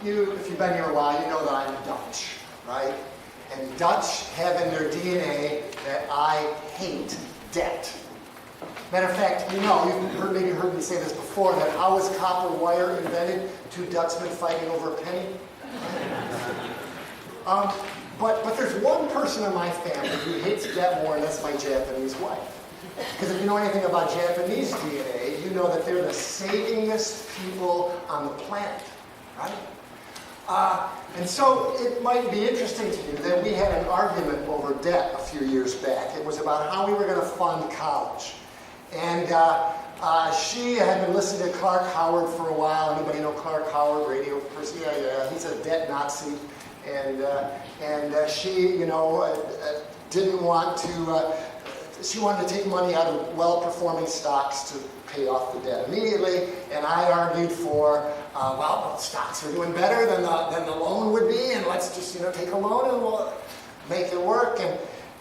if you've been here a while, you know that I'm Dutch, right? And Dutch have in their DNA that I hate debt. Matter of fact, you've maybe heard me say this before, that how was copper wire invented? 2 Dutchmen fighting over a penny? But there's one person in my family who hates debt more, and that's my Japanese wife. Because if you know anything about Japanese DNA, you know that they're the savingest people on the planet, right? And so it might be interesting to you that we had an argument over debt a few years back. It was about how we were going to fund college. And she had been listening to Clark Howard for a while. Anybody know Clark Howard, radio person? Yeah, he's a debt Nazi. And she, didn't want to, she wanted to take money out of well-performing stocks to pay off the debt immediately. And I argued for, stocks are doing better than the loan would be, and let's just, take a loan and we'll make it work.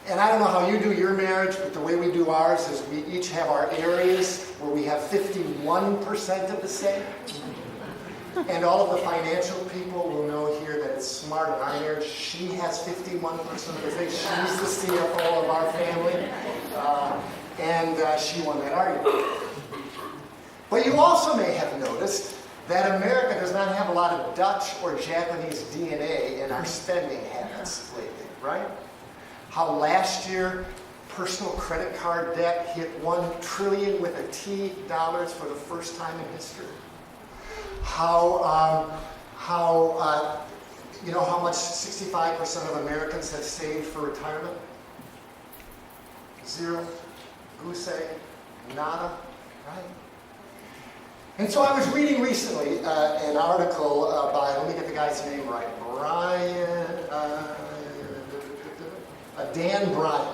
And I don't know how you do your marriage, but the way we do ours is we each have our areas where we have 51% of the say. And all of the financial people will know here that it's smart in our marriage. She has 51% of the say. She's the CFO of our family. And she won that argument. But you also may have noticed that America does not have a lot of Dutch or Japanese DNA in our spending habits lately, right? How last year personal credit card debt hit $1 trillion with a T dollars for the first time in history. How much 65% of Americans have saved for retirement? 0, goose egg, nada, right? And so I was reading recently an article by, let me get the guy's name right, Dan Bryan.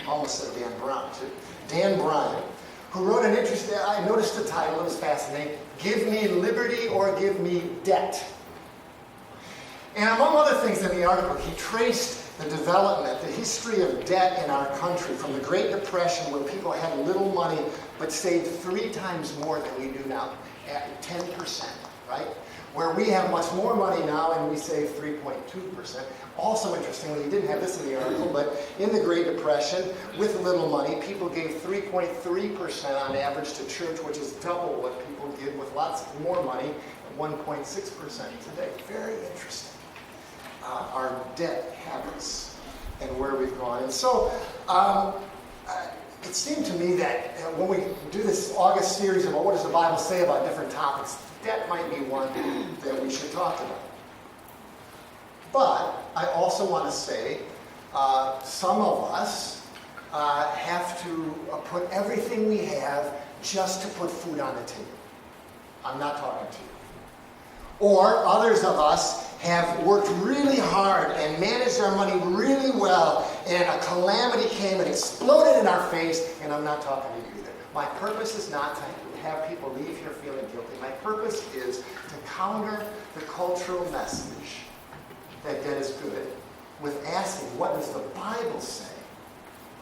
Almost said Dan Brown, too. Dan Bryan, who wrote an interesting, I noticed the title, it was fascinating, Give Me Liberty or Give Me Debt. And among other things in the article, he traced the development, the history of debt in our country from the Great Depression, where people had little money but saved 3 times more than we do now, at 10%, right? Where we have much more money now and we save 3.2%. Also interestingly, he didn't have this in the article, but in the Great Depression, with little money, people gave 3.3% on average to church, which is double what people give with lots more money, 1.6% today. Very interesting. Our debt habits and where we've gone. And so it seemed to me that when we do this August series about what does the Bible say about different topics, debt might be one that we should talk about. But I also want to say some of us have to put everything we have just to put food on the table. I'm not talking to you. Or others of us have worked really hard and managed our money really well, and a calamity came and exploded in our face, and I'm not talking to you either. My purpose is not to have people leave here feeling guilty. My purpose is to counter the cultural message that debt is good with asking, what does the Bible say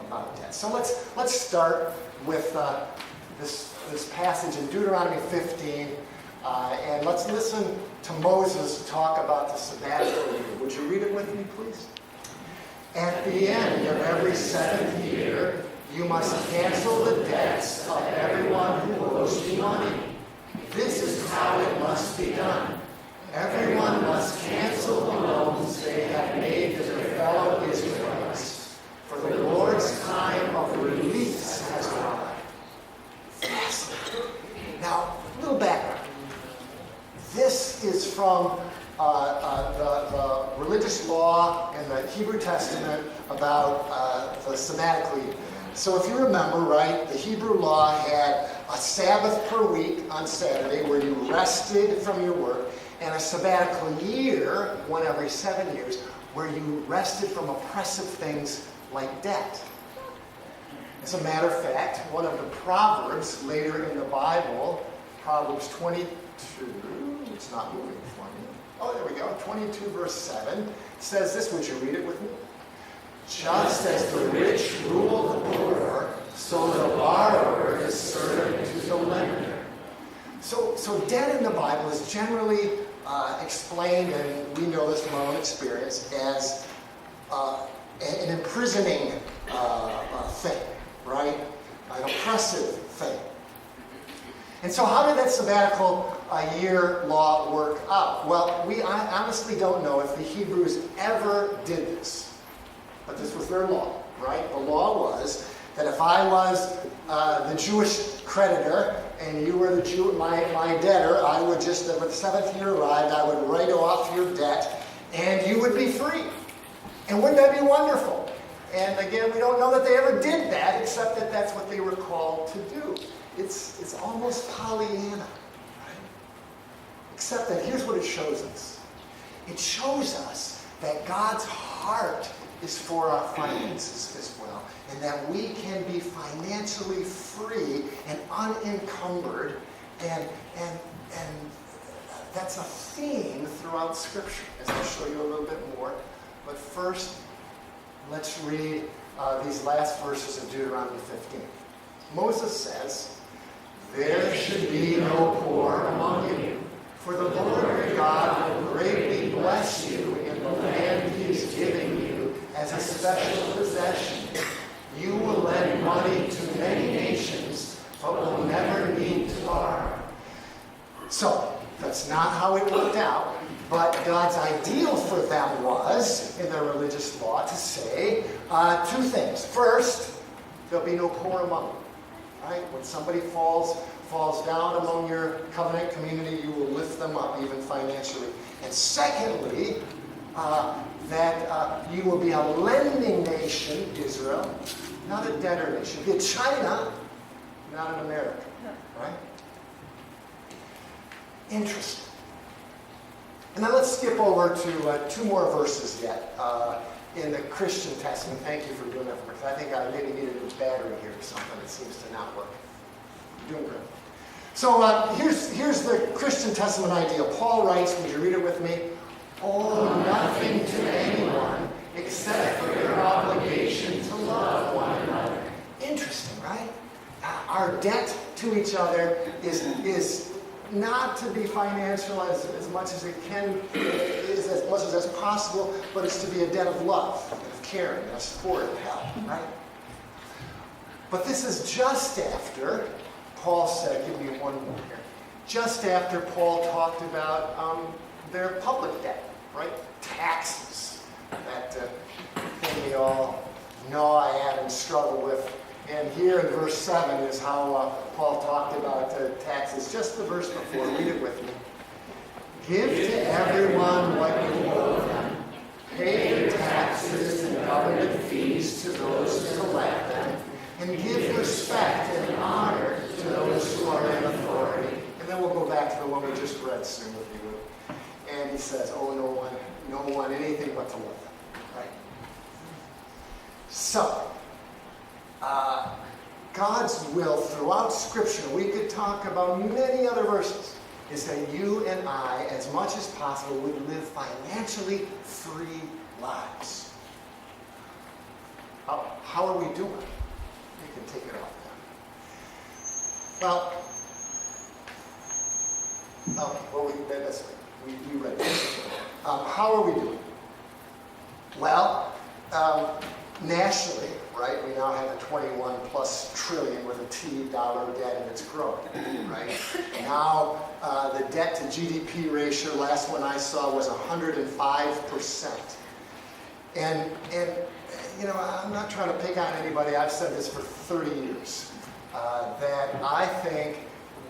about debt? So let's start with this passage in Deuteronomy 15, and let's listen to Moses talk about the sabbatical year. Would you read it with me, please? At the end of every 7th year, you must cancel the debts of everyone who owes you money. This is how it must be done. Everyone must cancel the loans they have made to their fellow Israelites, for the Lord's time of release has arrived. Fascinating. Now, a little background. This is from the religious law in the Hebrew Testament about the sabbatical year. So if you remember, right, the Hebrew law had a Sabbath per week on Saturday where you rested from your work, and a sabbatical year, one every 7 years, where you rested from oppressive things like debt. As a matter of fact, one of the Proverbs later in the Bible, Proverbs 22, it's not moving for me. Oh, there we go, 22 verse 7, says this. Would you read it with me? Just as the rich rule the poor, so the borrower is servant to the lender. So debt in the Bible is generally explained, and we know this from our own experience, as an imprisoning thing, right? An oppressive thing. And so how did that sabbatical year law work out? Well, I honestly don't know if the Hebrews ever did this. But this was their law, right? The law was that if I was the Jewish creditor and you were my debtor, I would just, when the 7th year arrived, I would write off your debt and you would be free. And wouldn't that be wonderful? And again, we don't know that they ever did that, except that that's what they were called to do. It's almost Pollyanna, right? Except that here's what it shows us. It shows us that God's heart is for our finances as well, and that we can be financially free and unencumbered, and that's a theme throughout Scripture, as I'll show you a little bit more. But first, let's read these last verses of Deuteronomy 15. Moses says, "There should be no poor among you, for the Lord your God will greatly bless you in the land he is giving you as a special possession. You will lend money to many nations, but will never need to borrow." So, that's not how it worked out, but God's ideal for them was, in their religious law, to say two things. First, there'll be no poor among you. Right? When somebody falls down among your covenant community, you will lift them up, even financially. And secondly, that you will be a lending nation, Israel, not a debtor nation. You'll be China, not an America. Right? Interesting. And now let's skip over to two more verses yet in the Christian Testament. Thank you for doing that for me, because I think I maybe needed a battery here or something. It seems to not work. You're doing great. So here's the Christian Testament ideal. Paul writes, would you read it with me? "Owe nothing to anyone except for your obligation to love one another." Interesting, right? Our debt to each other is not to be financial as much as it can, is as much as possible, but it's to be a debt of love, of caring, of support, of help, right? But this is just after Paul said, give me one more here, just after Paul talked about their public debt, right? Taxes, that thing we all know I have and struggle with. And here in verse 7 is how Paul talked about taxes. Just the verse before. Read it with me. "Give to everyone what you owe them. Pay your taxes and government fees to those who collect them. And give respect and honor to those who are in authority." And then we'll go back to the one we just read soon with you. And he says, "Oh, no one anything but to love them." Right? So, God's will throughout Scripture, we could talk about many other verses, is that you and I, as much as possible, would live financially free lives. How are we doing? You can take it off now. We read this. How are we doing? Well, nationally, right, we now have a 21 plus trillion with a T dollar debt, and it's growing, right? Now, the debt to GDP ratio, last one I saw, was 105%. And you know, I'm not trying to pick on anybody. I've said this for 30 years, that I think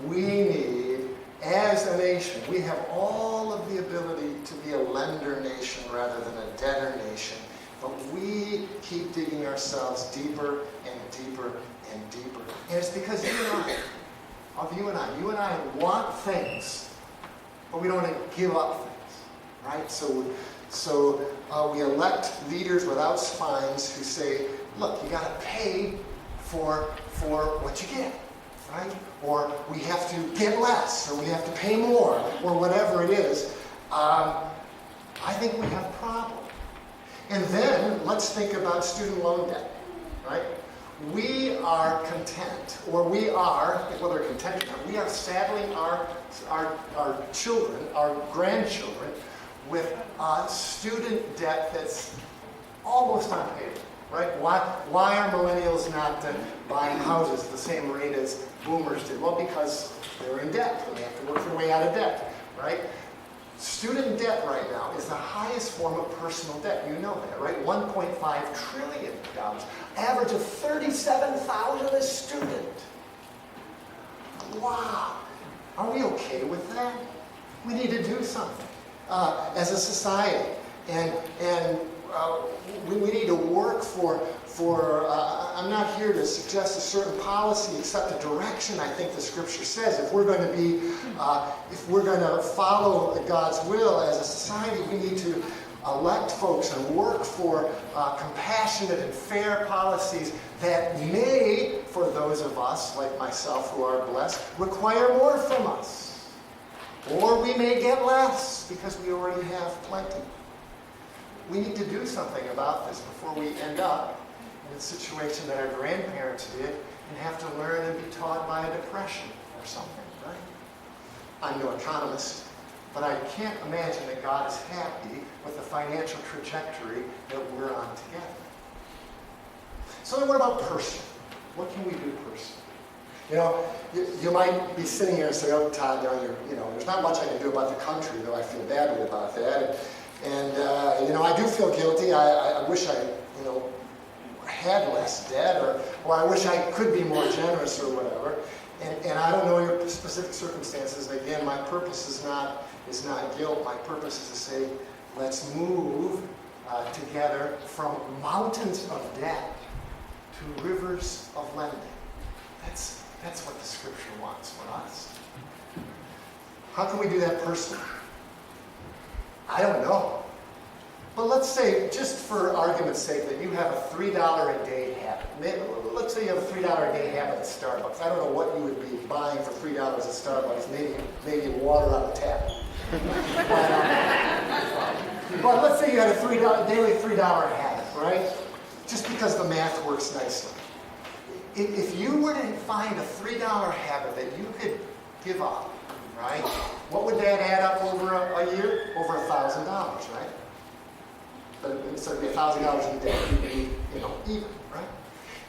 we need, as a nation, we have all of the ability to be a lender nation rather than a debtor nation. But we keep digging ourselves deeper and deeper and deeper. And it's because you and I want things, but we don't want to give up things, right? So we elect leaders without spines who say, look, you got to pay for what you get, right? Or we have to get less, or we have to pay more, or whatever it is. I think we have problems. And then let's think about student loan debt, right? we are content, or we are, whether content or not, we are saddling our children, our grandchildren, with student debt that's almost unpaid, right? Why are millennials not buying houses at the same rate as boomers did? Well, because they're in debt, and they have to work their way out of debt, right? Student debt right now is the highest form of personal debt. You know that, right? $1.5 trillion. Average of $37,000 a student. Wow. Are we okay with that? We need to do something as a society. And we need to work for I'm not here to suggest a certain policy except a direction. I think the scripture says if we're going to follow God's will as a society, we need to elect folks and work for compassionate and fair policies that may, for those of us like myself who are blessed, require more from us. Or we may get less because we already have plenty. We need to do something about this before we end up in a situation that our grandparents did and have to learn and be taught by a depression or something, right? I'm no economist, but I can't imagine that God is happy with the financial trajectory that we're on together. So then what about personally? What can we do personally? You know, you might be sitting here and say, oh, Todd, there's not much I can do about the country, though I feel badly about that. And I do feel guilty. I wish I, had less debt, or I wish I could be more generous or whatever. And I don't know your specific circumstances. And again, my purpose is not guilt. My purpose is to say, let's move together from mountains of debt to rivers of lending. That's what the scripture wants for us. How can we do that personally? I don't know. But let's say, just for argument's sake, that you have a $3 a day habit. Let's say you have a $3 a day habit at Starbucks. I don't know what you would be buying for $3 at Starbucks. Maybe water on the tap. But let's say you had a daily $3 habit, right? Just because the math works nicely. If you were to find a $3 habit that you could give up, right? What would that add up over a year? Over $1,000, right? But instead of be $1,000 in debt, you'd be, even, right?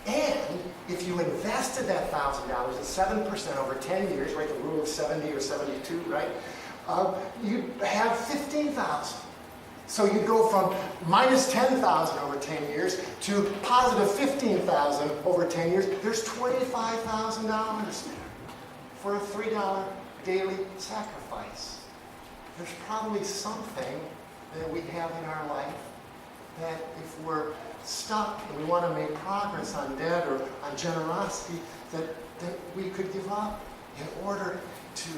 And if you invested that $1,000 at 7% over 10 years, right? The rule of 70 or 72, right? You'd have $15,000. So you'd go from minus $10,000 over 10 years to positive $15,000 over 10 years. There's $25,000 there for a $3 daily sacrifice. There's probably something that we have in our life that if we're stuck and we want to make progress on debt or on generosity, that we could give up in order to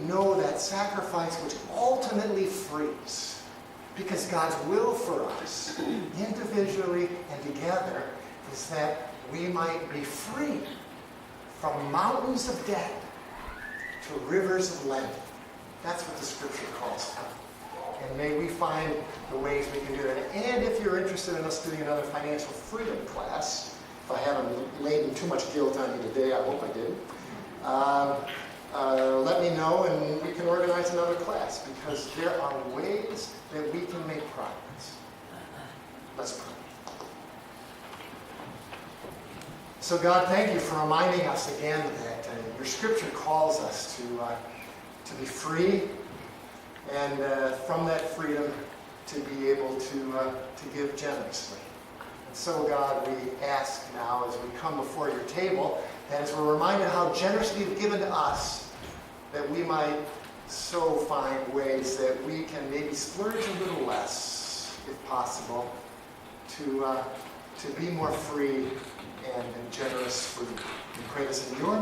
know that sacrifice which ultimately frees. Because God's will for us, individually and together, is that we might be free from mountains of debt to rivers of lending. That's what the scripture calls for. And may we find the ways we can do that. And if you're interested in us doing another financial freedom class, if I haven't laden too much guilt on you today, I hope I did, let me know and we can organize another class, because there are ways that we can make progress. Let's pray. So God, thank you for reminding us again that your scripture calls us to be free, and from that freedom to be able to give generously. And so God, we ask now as we come before your table, that as we're reminded how generously you've given to us, that we might so find ways that we can maybe splurge a little less, if possible, to be more free and generous for you. We pray this in your